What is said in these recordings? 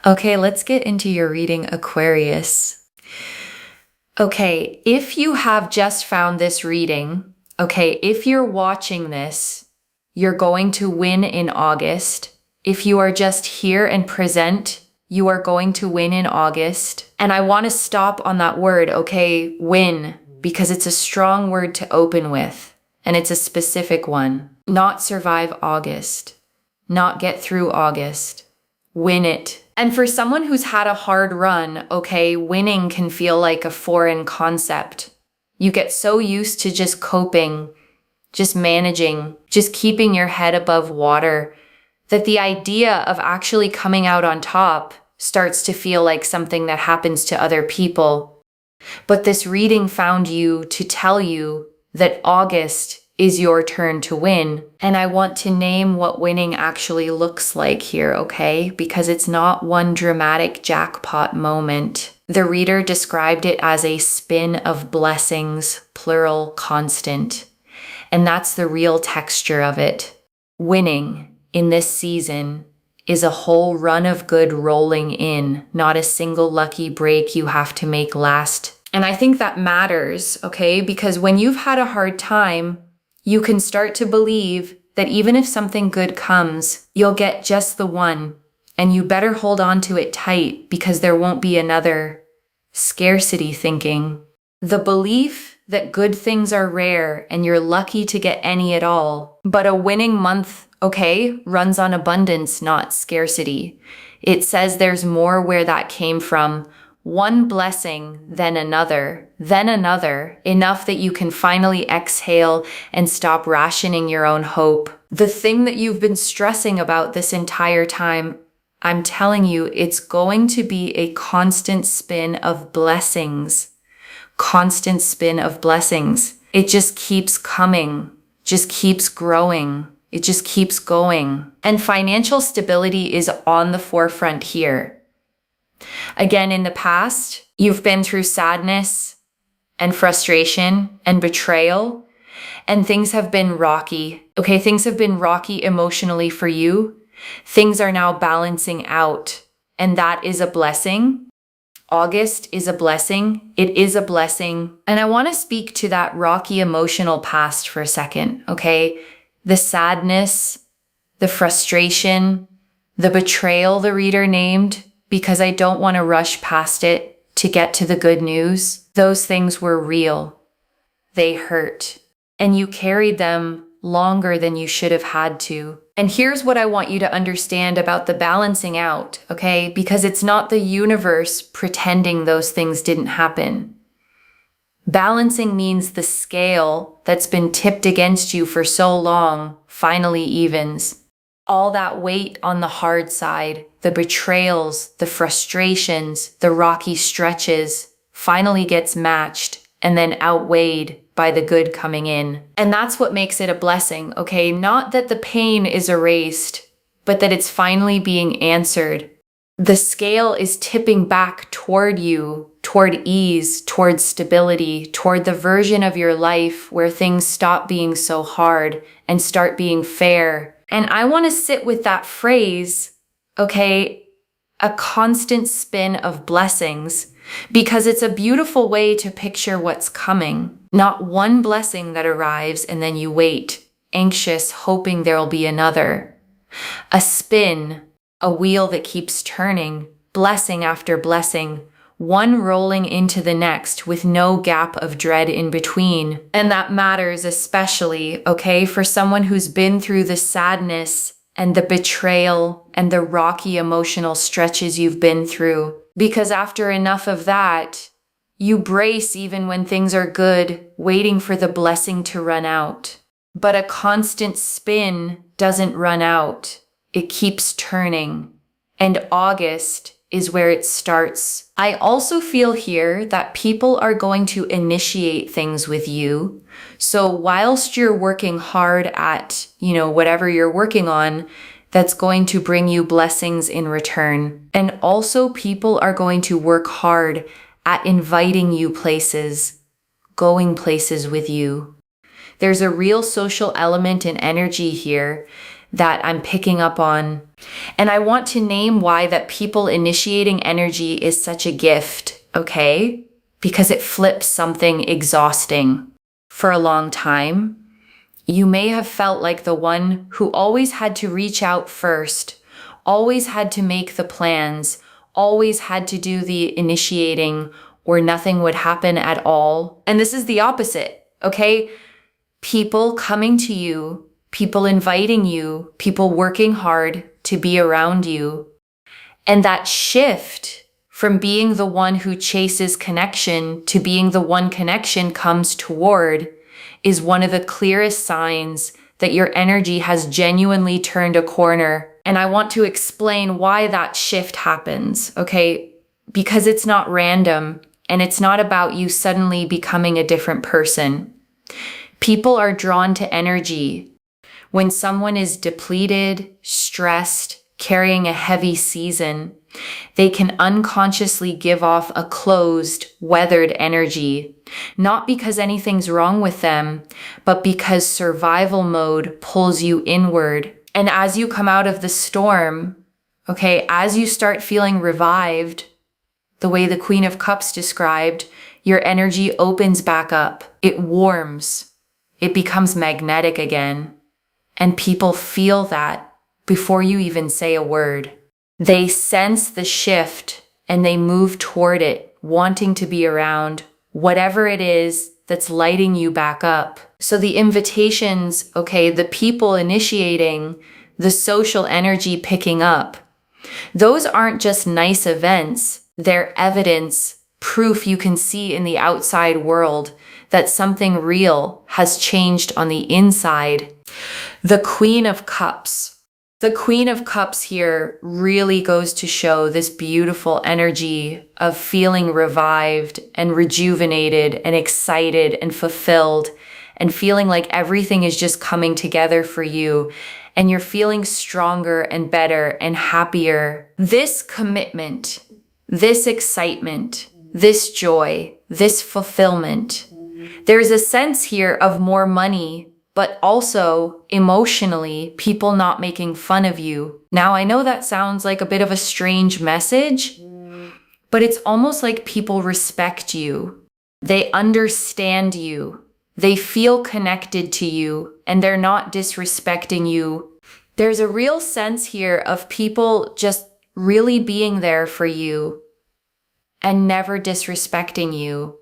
Okay, let's get into your reading, Aquarius. Okay, if you have just found this reading, okay, if you're watching this, you're going to win in August. If you are just here and present, you are going to win in August. And I want to stop on that word, okay, win, because it's a strong word to open with, and it's a specific one. Not survive August, not get through August, win it. And for someone who's had a hard run, okay, winning can feel like a foreign concept. You get so used to just coping, just managing, just keeping your head above water, that the idea of actually coming out on top starts to feel like something that happens to other people. But this reading found you to tell you that August is your turn to win. And I want to name what winning actually looks like here, okay? Because it's not one dramatic jackpot moment. The reader described it as a spin of blessings, plural, constant. And that's the real texture of it. Winning in this season is a whole run of good rolling in, not a single lucky break you have to make last. And I think that matters, okay? Because when you've had a hard time, you can start to believe that even if something good comes, you'll get just the one, and you better hold on to it tight because there won't be another. Scarcity thinking. The belief that good things are rare and you're lucky to get any at all. But a winning month, okay, runs on abundance, not scarcity. It says there's more where that came from. One blessing, then another, enough that you can finally exhale and stop rationing your own hope. The thing that you've been stressing about this entire time, I'm telling you, it's going to be a constant spin of blessings. Constant spin of blessings. It just keeps coming, just keeps growing. It just keeps going. And financial stability is on the forefront here. Again, in the past, you've been through sadness and frustration and betrayal, and things have been rocky. Okay, things have been rocky emotionally for you. Things are now balancing out, and that is a blessing. August is a blessing. It is a blessing. And I want to speak to that rocky emotional past for a second, okay? The sadness, the frustration, the betrayal the reader named, because I don't want to rush past it to get to the good news. Those things were real. They hurt. And you carried them longer than you should have had to. And here's what I want you to understand about the balancing out, okay? Because it's not the universe pretending those things didn't happen. Balancing means the scale that's been tipped against you for so long finally evens. All that weight on the hard side, the betrayals, the frustrations, the rocky stretches, finally gets matched and then outweighed by the good coming in. And that's what makes it a blessing, okay? Not that the pain is erased, but that it's finally being answered. The scale is tipping back toward you, toward ease, toward stability, toward the version of your life where things stop being so hard and start being fair. And I want to sit with that phrase, okay, a constant spin of blessings, because it's a beautiful way to picture what's coming. Not one blessing that arrives and then you wait, anxious, hoping there'll be another. A spin, a wheel that keeps turning, blessing after blessing, one rolling into the next with no gap of dread in between. And that matters especially, okay, for someone who's been through the sadness and the betrayal and the rocky emotional stretches you've been through. Because after enough of that, you brace even when things are good, waiting for the blessing to run out. But a constant spin doesn't run out. It keeps turning. And August is where it starts. I also feel here that people are going to initiate things with you. So whilst you're working hard at, whatever you're working on, that's going to bring you blessings in return. And also people are going to work hard at inviting you places, going places with you. There's a real social element and energy here that I'm picking up on. And I want to name why that people initiating energy is such a gift, okay? Because it flips something exhausting. For a long time, you may have felt like the one who always had to reach out first, always had to make the plans, always had to do the initiating, or nothing would happen at all. And this is the opposite, okay? People coming to you, people inviting you, people working hard to be around you. And that shift from being the one who chases connection to being the one connection comes toward is one of the clearest signs that your energy has genuinely turned a corner. And I want to explain why that shift happens, okay? Because it's not random and it's not about you suddenly becoming a different person. People are drawn to energy. When someone is depleted, stressed, carrying a heavy season, they can unconsciously give off a closed, weathered energy, not because anything's wrong with them, but because survival mode pulls you inward. And as you come out of the storm, okay, as you start feeling revived, the way the Queen of Cups described, your energy opens back up. It warms. It becomes magnetic again. And people feel that before you even say a word. They sense the shift and they move toward it, wanting to be around whatever it is that's lighting you back up. So the invitations, okay, the people initiating, the social energy picking up, those aren't just nice events. They're evidence, proof you can see in the outside world that something real has changed on the inside. The Queen of Cups. The Queen of Cups here really goes to show this beautiful energy of feeling revived and rejuvenated and excited and fulfilled and feeling like everything is just coming together for you and you're feeling stronger and better and happier. This commitment, this excitement, this joy, this fulfillment, there's a sense here of more money, but also emotionally, people not making fun of you. Now, I know that sounds like a bit of a strange message, but it's almost like people respect you. They understand you. They feel connected to you, and they're not disrespecting you. There's a real sense here of people just really being there for you and never disrespecting you.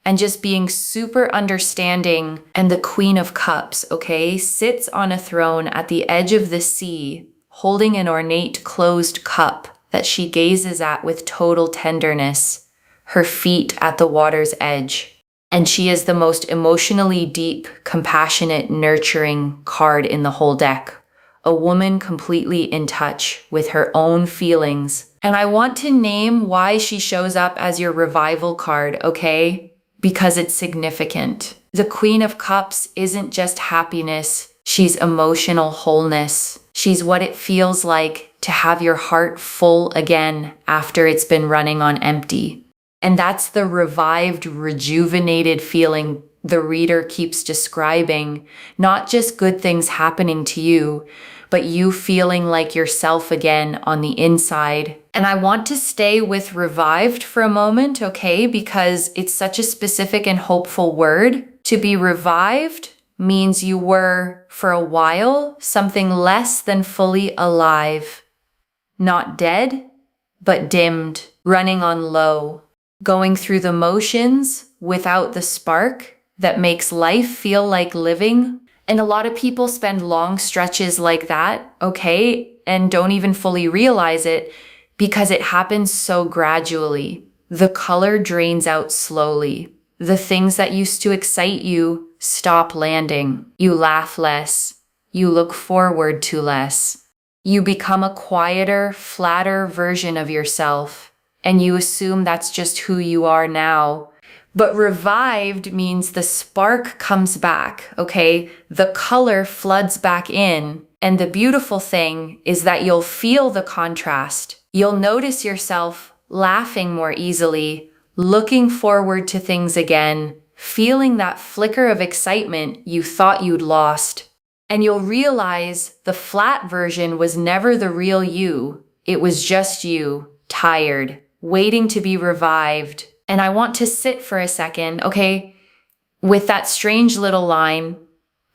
And just being super understanding. And the Queen of Cups, okay, sits on a throne at the edge of the sea, holding an ornate closed cup that she gazes at with total tenderness, her feet at the water's edge. And she is the most emotionally deep, compassionate, nurturing card in the whole deck. A woman completely in touch with her own feelings. And I want to name why she shows up as your revival card, okay? Because it's significant. The Queen of Cups isn't just happiness, she's emotional wholeness. She's what it feels like to have your heart full again after it's been running on empty. And that's the revived, rejuvenated feeling the reader keeps describing, not just good things happening to you, but you feeling like yourself again on the inside. And I want to stay with revived for a moment, okay? Because it's such a specific and hopeful word. To be revived means you were, for a while, something less than fully alive. Not dead, but dimmed, running on low, going through the motions without the spark that makes life feel like living. And a lot of people spend long stretches like that, okay, and don't even fully realize it because it happens so gradually. The color drains out slowly. The things that used to excite you stop landing. You laugh less. You look forward to less. You become a quieter, flatter version of yourself, and you assume that's just who you are now. But revived means the spark comes back, okay? The color floods back in. And the beautiful thing is that you'll feel the contrast. You'll notice yourself laughing more easily, looking forward to things again, feeling that flicker of excitement you thought you'd lost. And you'll realize the flat version was never the real you. It was just you, tired, waiting to be revived. And I want to sit for a second, okay, with that strange little line,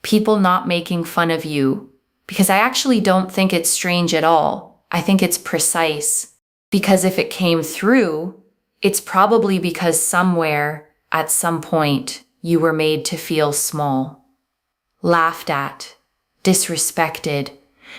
people not making fun of you. Because I actually don't think it's strange at all. I think it's precise. Because if it came through, it's probably because somewhere, at some point, you were made to feel small, laughed at, disrespected,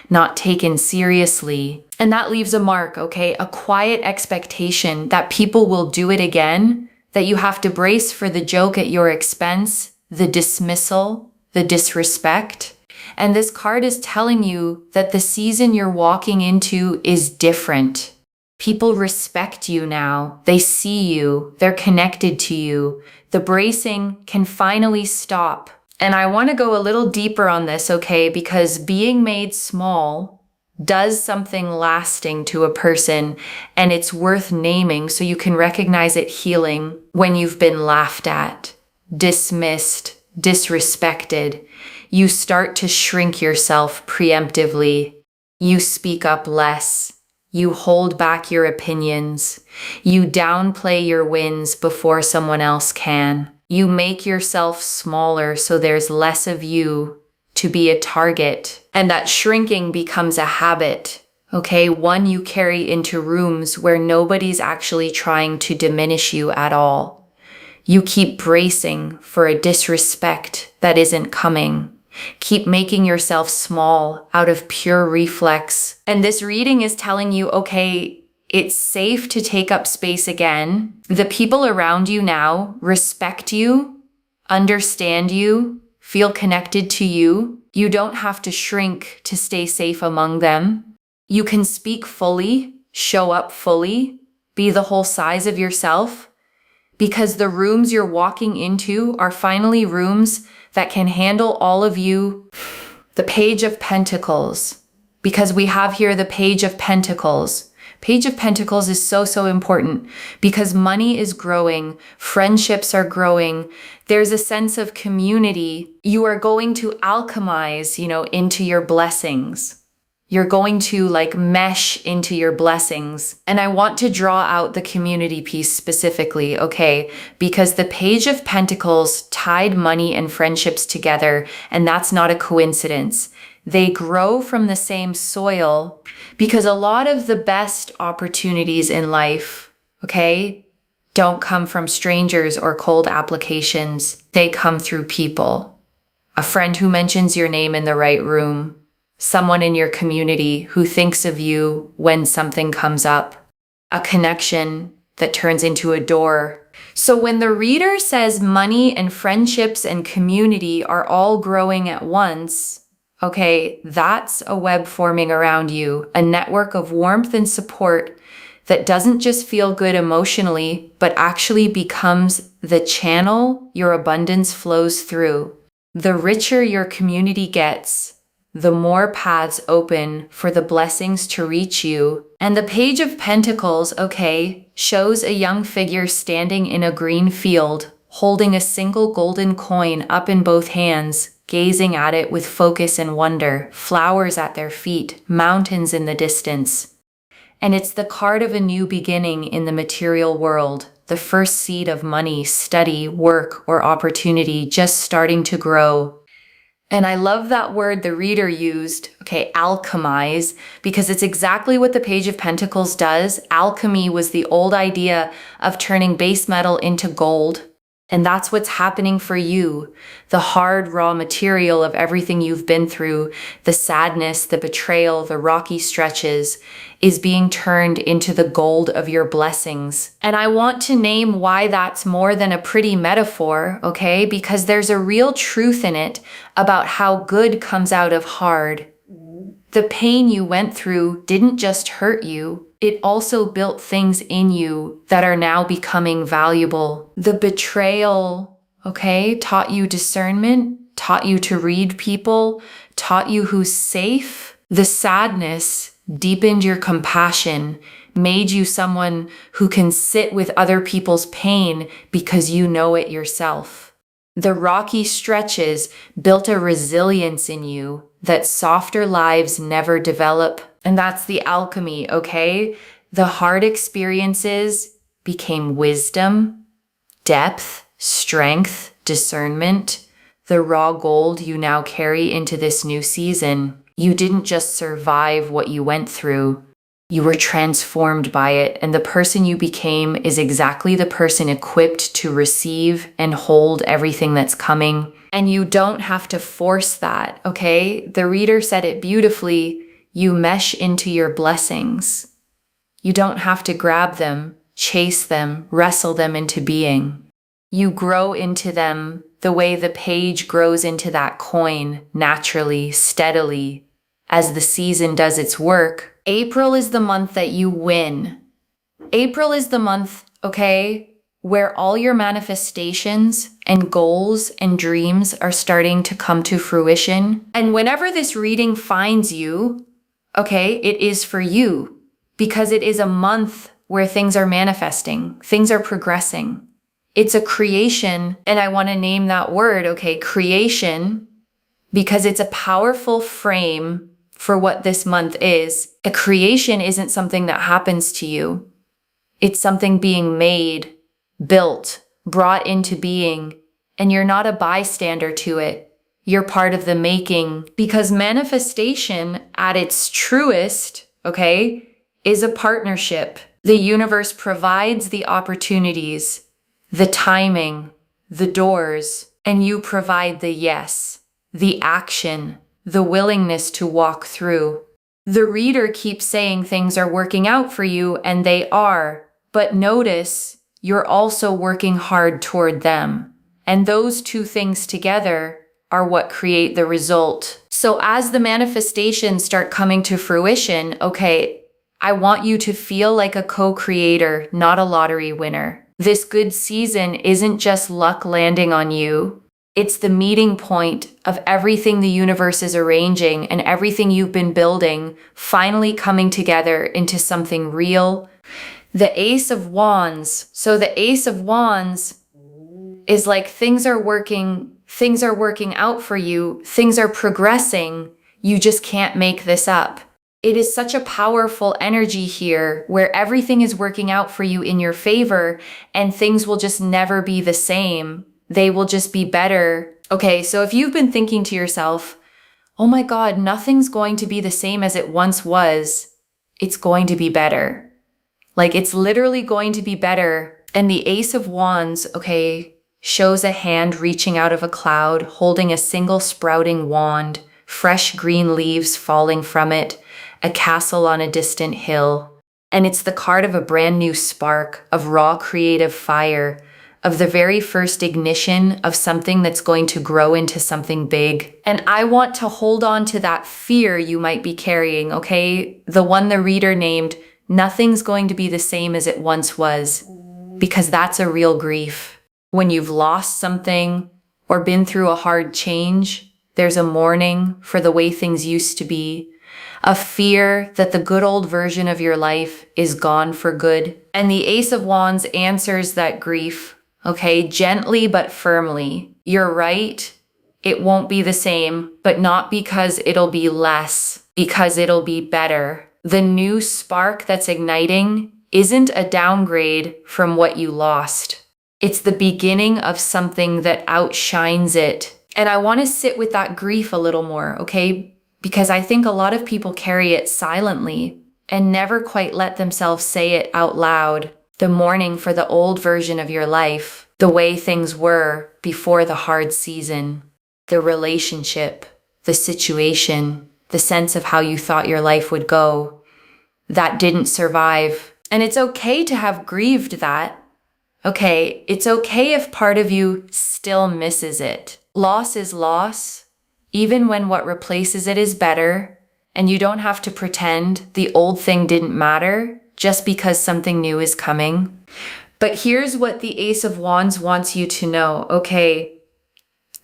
not taken seriously. And that leaves a mark, okay? A quiet expectation that people will do it again, that you have to brace for the joke at your expense, the dismissal, the disrespect. And this card is telling you that the season you're walking into is different. People respect you now. They see you. They're connected to you. The bracing can finally stop. And I want to go a little deeper on this, okay? Because being made small does something lasting to a person, and it's worth naming so you can recognize it healing when you've been laughed at, dismissed, disrespected. You start to shrink yourself preemptively. You speak up less. You hold back your opinions. You downplay your wins before someone else can. You make yourself smaller so there's less of you to be a target. And that shrinking becomes a habit, okay? One you carry into rooms where nobody's actually trying to diminish you at all. You keep bracing for a disrespect that isn't coming. Keep making yourself small out of pure reflex. And this reading is telling you, okay, it's safe to take up space again. The people around you now respect you, understand you, feel connected to you. You don't have to shrink to stay safe among them. You can speak fully, show up fully, be the whole size of yourself, because the rooms you're walking into are finally rooms that can handle all of you. The Page of Pentacles, because we have here the Page of Pentacles. Page of Pentacles is so important because money is growing, friendships are growing, there's a sense of community. You are going to alchemize, into your blessings. You're going to mesh into your blessings. And I want to draw out the community piece specifically, okay? Because the Page of Pentacles tied money and friendships together, and that's not a coincidence. They grow from the same soil because a lot of the best opportunities in life, okay, don't come from strangers or cold applications. They come through people. A friend who mentions your name in the right room. Someone in your community who thinks of you when something comes up. A connection that turns into a door. So when the reader says money and friendships and community are all growing at once, okay, that's a web forming around you, a network of warmth and support that doesn't just feel good emotionally, but actually becomes the channel your abundance flows through. The richer your community gets, the more paths open for the blessings to reach you. And the Page of Pentacles, okay, shows a young figure standing in a green field, holding a single golden coin up in both hands, gazing at it with focus and wonder, flowers at their feet, mountains in the distance. And it's the card of a new beginning in the material world, the first seed of money, study, work, or opportunity just starting to grow. And I love that word the reader used, okay, alchemize, because it's exactly what the Page of Pentacles does. Alchemy was the old idea of turning base metal into gold. And that's what's happening for you. The hard, raw material of everything you've been through, the sadness, the betrayal, the rocky stretches, is being turned into the gold of your blessings. And I want to name why that's more than a pretty metaphor, okay? Because there's a real truth in it about how good comes out of hard. The pain you went through didn't just hurt you. It also built things in you that are now becoming valuable. The betrayal, okay, taught you discernment, taught you to read people, taught you who's safe. The sadness deepened your compassion, made you someone who can sit with other people's pain because you know it yourself. The rocky stretches built a resilience in you, that softer lives never develop. And that's the alchemy, okay? The hard experiences became wisdom, depth, strength, discernment, the raw gold you now carry into this new season. You didn't just survive what you went through. You were transformed by it, and the person you became is exactly the person equipped to receive and hold everything that's coming. And you don't have to force that, okay? The reader said it beautifully. You mesh into your blessings. You don't have to grab them, chase them, wrestle them into being. You grow into them the way the page grows into that coin, naturally, steadily, as the season does its work. April is the month that you win. April is the month, okay, where all your manifestations and goals and dreams are starting to come to fruition. And whenever this reading finds you, okay, it is for you, because it is a month where things are manifesting, things are progressing. It's a creation, and I want to name that word, okay, creation, because it's a powerful frame for what this month is. A creation isn't something that happens to you. It's something being made, built, brought into being, and you're not a bystander to it. You're part of the making, because manifestation at its truest, okay, is a partnership. The universe provides the opportunities, the timing, the doors, and you provide the yes, the action, the willingness to walk through. The reader keeps saying things are working out for you, and they are, but notice you're also working hard toward them. And those two things together are what create the result. So as the manifestations start coming to fruition, okay, I want you to feel like a co-creator, not a lottery winner. This good season isn't just luck landing on you. It's the meeting point of everything the universe is arranging and everything you've been building finally coming together into something real. The Ace of Wands. So the Ace of Wands is like things are working out for you. Things are progressing. You just can't make this up. It is such a powerful energy here where everything is working out for you in your favor and things will just never be the same. They will just be better. Okay, so if you've been thinking to yourself, oh my God, nothing's going to be the same as it once was, it's going to be better. Like it's literally going to be better. And the Ace of Wands, okay, shows a hand reaching out of a cloud, holding a single sprouting wand, fresh green leaves falling from it, a castle on a distant hill. And it's the card of a brand new spark, of raw creative fire, of the very first ignition of something that's going to grow into something big. And I want to hold on to that fear you might be carrying, okay? The one the reader named, nothing's going to be the same as it once was, because that's a real grief. When you've lost something or been through a hard change, there's a mourning for the way things used to be, a fear that the good old version of your life is gone for good. And the Ace of Wands answers that grief, okay, gently but firmly. You're right, it won't be the same, but not because it'll be less, because it'll be better. The new spark that's igniting isn't a downgrade from what you lost. It's the beginning of something that outshines it. And I want to sit with that grief a little more, okay? Because I think a lot of people carry it silently and never quite let themselves say it out loud. The mourning for the old version of your life, the way things were before the hard season, the relationship, the situation, the sense of how you thought your life would go, that didn't survive. And it's okay to have grieved that. Okay, it's okay if part of you still misses it. Loss is loss, even when what replaces it is better, and you don't have to pretend the old thing didn't matter just because something new is coming. But here's what the Ace of Wands wants you to know, okay?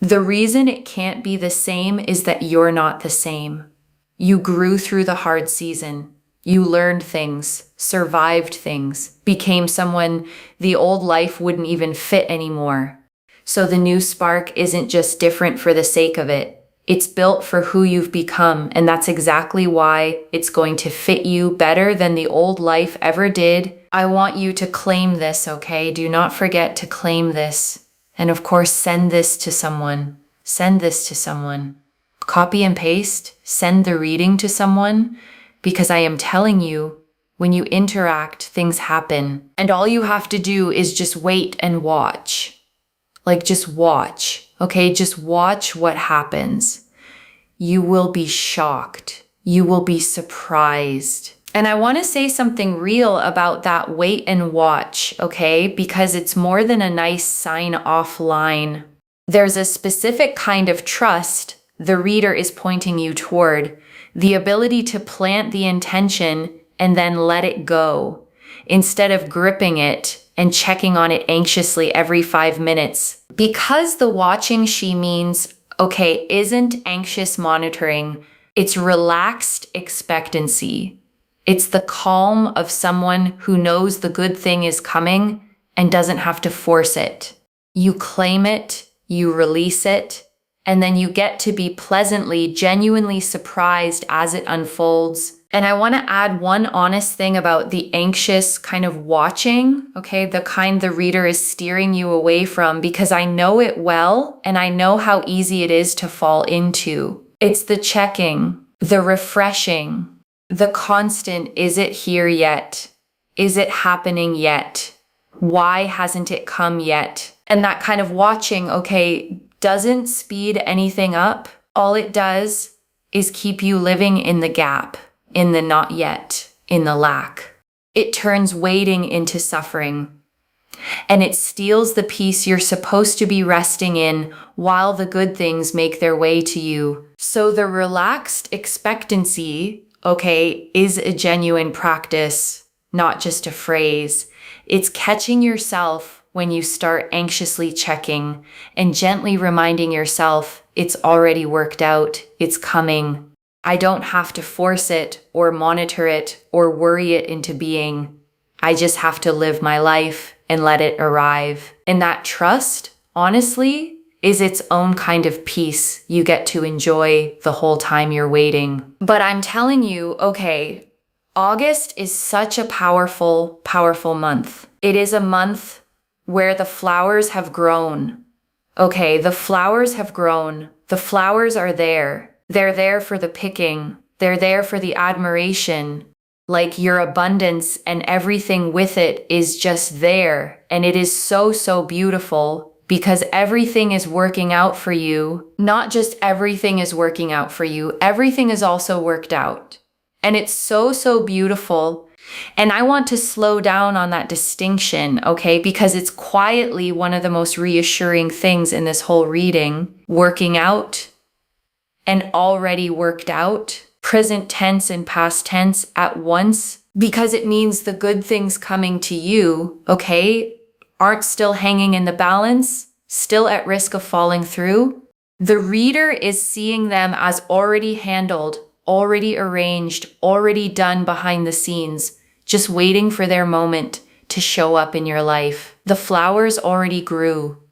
The reason it can't be the same is that you're not the same. You grew through the hard season. You learned things, survived things, became someone the old life wouldn't even fit anymore. So the new spark isn't just different for the sake of it. It's built for who you've become, and that's exactly why it's going to fit you better than the old life ever did. I want you to claim this, okay? Do not forget to claim this. And of course, send this to someone. Send this to someone. Copy and paste, send the reading to someone, because I am telling you, when you interact, things happen. And all you have to do is just wait and watch. Like, just watch, okay? Just watch what happens. You will be shocked. You will be surprised. And I want to say something real about that wait and watch, okay? Because it's more than a nice sign-off line. There's a specific kind of trust the reader is pointing you toward, the ability to plant the intention and then let it go, instead of gripping it and checking on it anxiously every 5 minutes. Because the watching she means, okay, isn't anxious monitoring, it's relaxed expectancy. It's the calm of someone who knows the good thing is coming and doesn't have to force it. You claim it, you release it, and then you get to be pleasantly, genuinely surprised as it unfolds. And I want to add one honest thing about the anxious kind of watching, okay? The kind the reader is steering you away from, because I know it well, and I know how easy it is to fall into. It's the checking, the refreshing, the constant, is it here yet? Is it happening yet? Why hasn't it come yet? And that kind of watching, okay, doesn't speed anything up. All it does is keep you living in the gap, in the not yet, in the lack. It turns waiting into suffering. And it steals the peace you're supposed to be resting in while the good things make their way to you. So the relaxed expectancy, okay, is a genuine practice, not just a phrase. It's catching yourself when you start anxiously checking and gently reminding yourself it's already worked out, it's coming. I don't have to force it or monitor it or worry it into being. I just have to live my life and let it arrive. And that trust, honestly, is its own kind of peace you get to enjoy the whole time you're waiting. But I'm telling you, okay, August is such a powerful, powerful month. It is a month where the flowers have grown. Okay, the flowers have grown. The flowers are there. They're there for the picking. They're there for the admiration. Like your abundance and everything with it is just there. And it is so, so beautiful because everything is working out for you. Not just everything is working out for you. Everything is also worked out. And it's so, so beautiful. And I want to slow down on that distinction, okay? Because it's quietly one of the most reassuring things in this whole reading. Working out and already worked out. Present tense and past tense at once. Because it means the good things coming to you, okay, aren't still hanging in the balance, still at risk of falling through. The reader is seeing them as already handled, already arranged, already done behind the scenes, just waiting for their moment to show up in your life. The flowers already grew.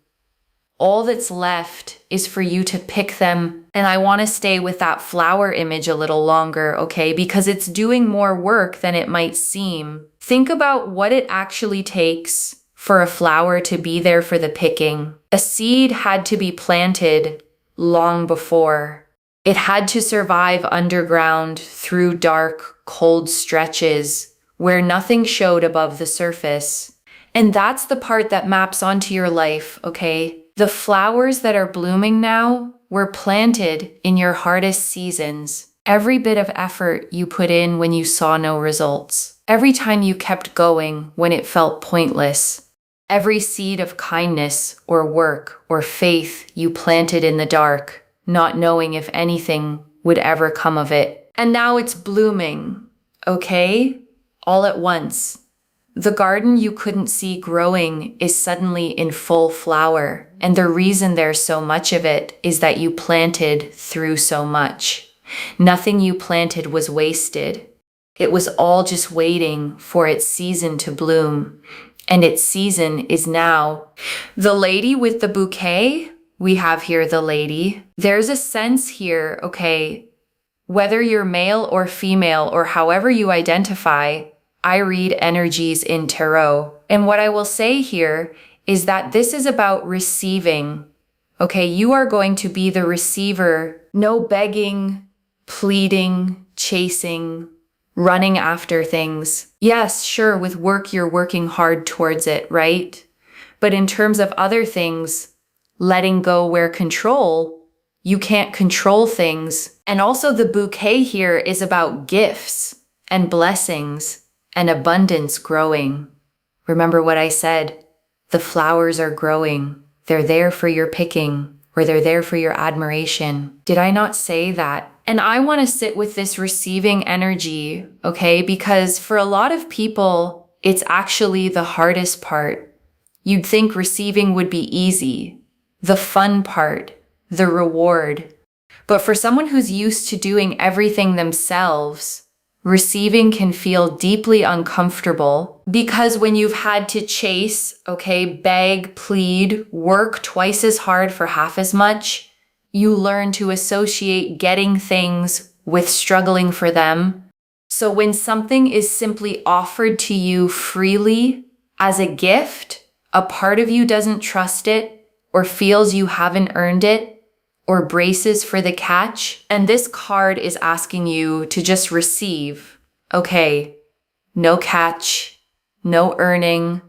All that's left is for you to pick them. And I want to stay with that flower image a little longer, okay? Because it's doing more work than it might seem. Think about what it actually takes for a flower to be there for the picking. A seed had to be planted long before. It had to survive underground through dark, cold stretches where nothing showed above the surface. And that's the part that maps onto your life, okay? The flowers that are blooming now were planted in your hardest seasons. Every bit of effort you put in when you saw no results. Every time you kept going when it felt pointless. Every seed of kindness or work or faith you planted in the dark, not knowing if anything would ever come of it. And now it's blooming, okay? All at once. The garden you couldn't see growing is suddenly in full flower. And the reason there's so much of it is that you planted through so much. Nothing you planted was wasted. It was all just waiting for its season to bloom. And its season is now. The lady with the bouquet we have here the lady. There's a sense here, okay, whether you're male or female or however you identify, I read energies in tarot. And what I will say here is that this is about receiving. Okay, you are going to be the receiver. No begging, pleading, chasing, running after things. Yes, sure, with work, you're working hard towards it, right? But in terms of other things, letting go where control, you can't control things. And also the bouquet here is about gifts and blessings and abundance growing. Remember what I said? The flowers are growing. They're there for your picking, or they're there for your admiration. Did I not say that? And I want to sit with this receiving energy, okay? Because for a lot of people, it's actually the hardest part. You'd think receiving would be easy, the fun part, the reward. But for someone who's used to doing everything themselves, receiving can feel deeply uncomfortable because when you've had to chase, okay, beg, plead, work twice as hard for half as much, you learn to associate getting things with struggling for them. So when something is simply offered to you freely as a gift, a part of you doesn't trust it or feels you haven't earned it or braces for the catch. And this card is asking you to just receive. Okay, no catch, no earning,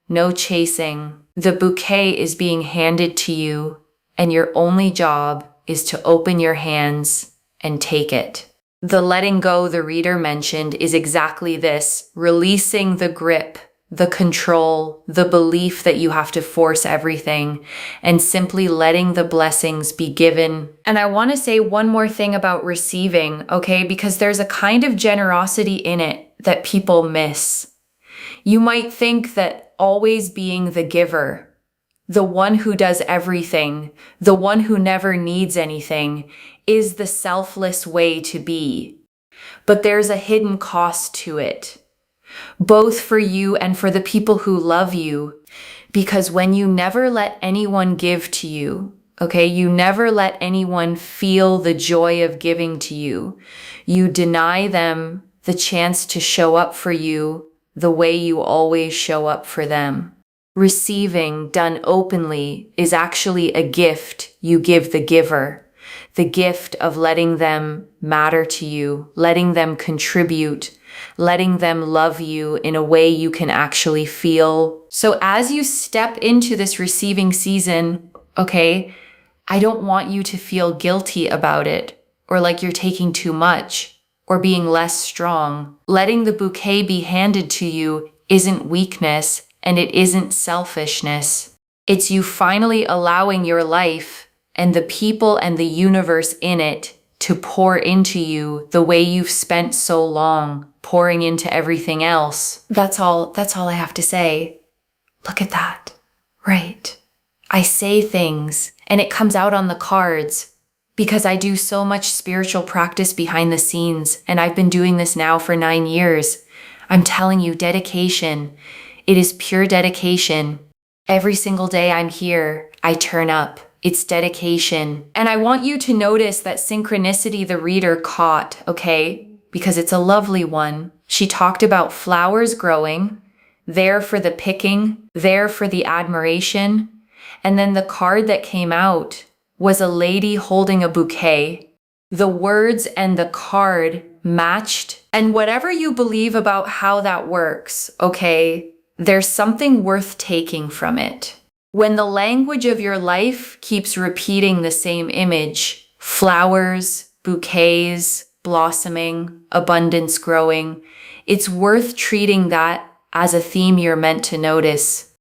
no chasing. The bouquet is being handed to you, and your only job is to open your hands and take it. The letting go the reader mentioned is exactly this, releasing the grip, the control, the belief that you have to force everything, and simply letting the blessings be given. And I want to say one more thing about receiving, okay? Because there's a kind of generosity in it that people miss. You might think that always being the giver, the one who does everything, the one who never needs anything, is the selfless way to be. But there's a hidden cost to it, both for you and for the people who love you. Because when you never let anyone give to you, okay, you never let anyone feel the joy of giving to you, you deny them the chance to show up for you the way you always show up for them. Receiving done openly is actually a gift you give the giver, the gift of letting them matter to you, letting them contribute, letting them love you in a way you can actually feel. So as you step into this receiving season, okay, I don't want you to feel guilty about it or like you're taking too much or being less strong. Letting the bouquet be handed to you isn't weakness. And it isn't selfishness. It's you finally allowing your life and the people and the universe in it to pour into you the way you've spent so long pouring into everything else. That's all I have to say. Look at that. Right. I say things and it comes out on the cards because I do so much spiritual practice behind the scenes, and I've been doing this now for 9 years. I'm telling you, dedication. It is pure dedication. Every single day I'm here, I turn up. It's dedication. And I want you to notice that synchronicity the reader caught, okay? Because it's a lovely one. She talked about flowers growing, there for the picking, there for the admiration. And then the card that came out was a lady holding a bouquet. The words and the card matched. And whatever you believe about how that works, okay? There's something worth taking from it. When the language of your life keeps repeating the same image, flowers, bouquets, blossoming, abundance growing, it's worth treating that as a theme you're meant to notice.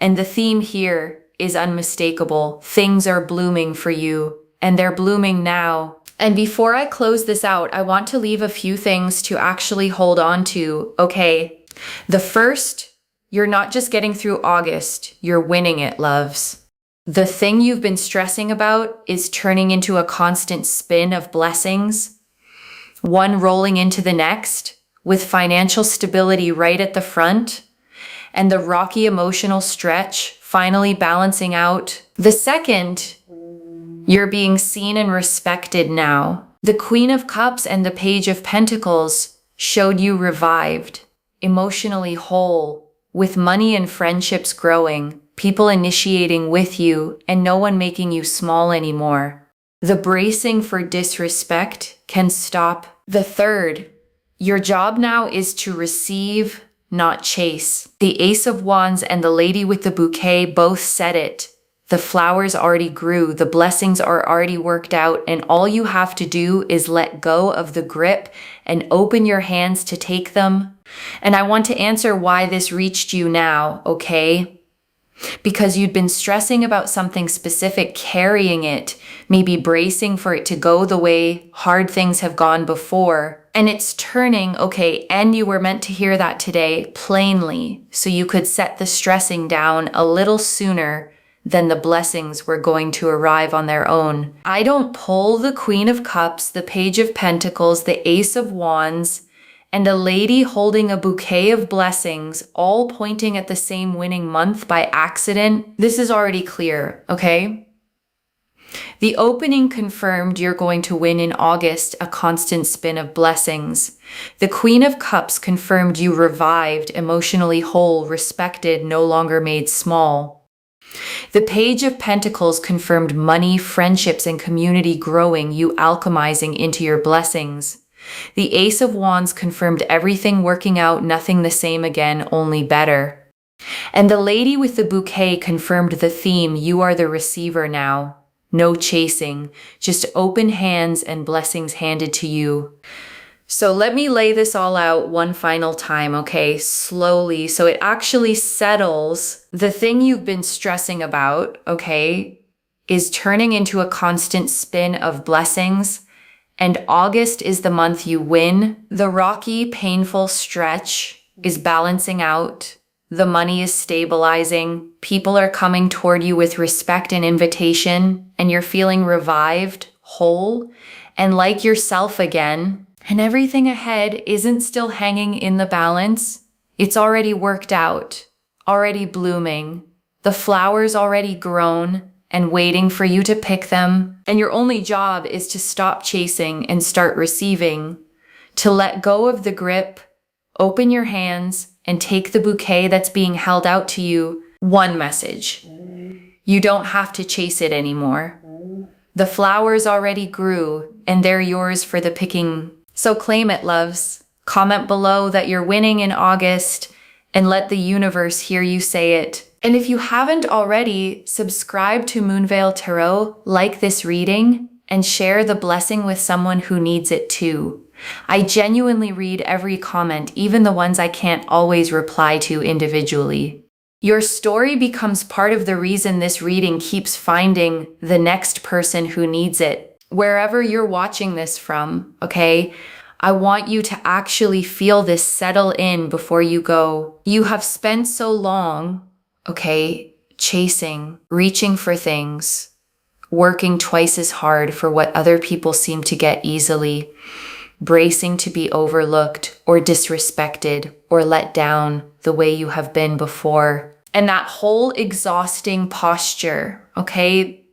And the theme here is unmistakable. Things are blooming for you, and they're blooming now. And before I close this out, I want to leave a few things to actually hold on to, okay? The first, you're not just getting through August, you're winning it, loves. The thing you've been stressing about is turning into a constant spin of blessings, one rolling into the next, with financial stability right at the front, and the rocky emotional stretch finally balancing out. The second, you're being seen and respected now. The Queen of Cups and the Page of Pentacles showed you revived, emotionally whole, with money and friendships growing, people initiating with you, and no one making you small anymore. The bracing for disrespect can stop. The third, your job now is to receive, not chase. The Ace of Wands and the Lady with the Bouquet both said it. The flowers already grew, the blessings are already worked out, and all you have to do is let go of the grip and open your hands to take them. And I want to answer why this reached you now, okay? Because you'd been stressing about something specific, carrying it, maybe bracing for it to go the way hard things have gone before. And it's turning, okay, and you were meant to hear that today plainly, so you could set the stressing down a little sooner than the blessings were going to arrive on their own. I don't pull the Queen of Cups, the Page of Pentacles, the Ace of Wands, and a lady holding a bouquet of blessings, all pointing at the same winning month by accident. This is already clear, okay? The opening confirmed you're going to win in August a constant spin of blessings. The Queen of Cups confirmed you revived, emotionally whole, respected, no longer made small. The Page of Pentacles confirmed money, friendships, and community growing, you alchemizing into your blessings. The Ace of Wands confirmed everything working out, nothing the same again, only better. And the Lady with the Bouquet confirmed the theme, you are the receiver now. No chasing, just open hands and blessings handed to you. So let me lay this all out one final time, okay? Slowly, so it actually settles. The thing you've been stressing about, okay, is turning into a constant spin of blessings. And August is the month you win. The rocky, painful stretch is balancing out. The money is stabilizing. People are coming toward you with respect and invitation, and you're feeling revived, whole, and like yourself again. And everything ahead isn't still hanging in the balance. It's already worked out, already blooming. The flowers already grown and waiting for you to pick them. And your only job is to stop chasing and start receiving, to let go of the grip, open your hands, and take the bouquet that's being held out to you. One message. You don't have to chase it anymore. The flowers already grew, and they're yours for the picking. So claim it, loves. Comment below that you're winning in August, and let the universe hear you say it. And if you haven't already, subscribe to Moonveil Tarot, like this reading, and share the blessing with someone who needs it too. I genuinely read every comment, even the ones I can't always reply to individually. Your story becomes part of the reason this reading keeps finding the next person who needs it. Wherever you're watching this from, okay? I want you to actually feel this settle in before you go. You have spent so long, okay, chasing, reaching for things, working twice as hard for what other people seem to get easily, bracing to be overlooked or disrespected or let down the way you have been before. And that whole exhausting posture, okay,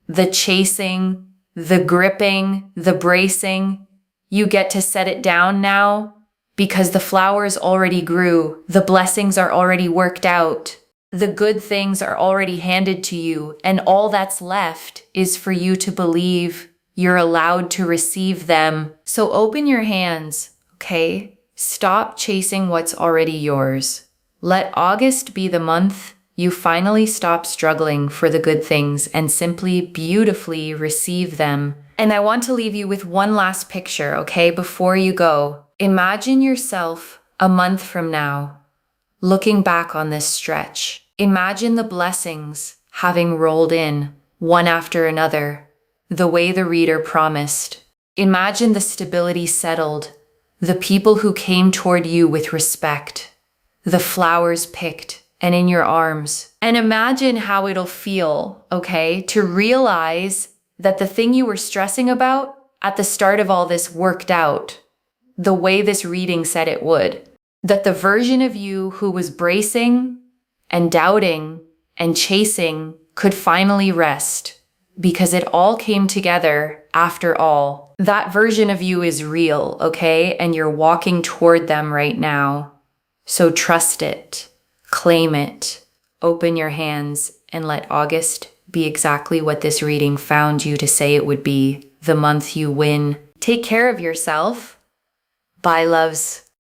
the chasing, the gripping, the bracing, you get to set it down now because the flowers already grew, the blessings are already worked out, the good things are already handed to you, and all that's left is for you to believe you're allowed to receive them. So open your hands, okay? Stop chasing what's already yours. Let August be the month you finally stop struggling for the good things and simply beautifully receive them. And I want to leave you with one last picture, okay, before you go. Imagine yourself a month from now, looking back on this stretch. Imagine the blessings having rolled in, one after another, the way the reader promised. Imagine the stability settled, the people who came toward you with respect, the flowers picked, and in your arms. And imagine how it'll feel, okay, to realize that the thing you were stressing about at the start of all this worked out the way this reading said it would. That the version of you who was bracing and doubting and chasing could finally rest because it all came together after all. That version of you is real, okay? And you're walking toward them right now. So trust it, claim it, open your hands, and let August be exactly what this reading found you to say it would be, the month you win. Take care of yourself. Bye, loves.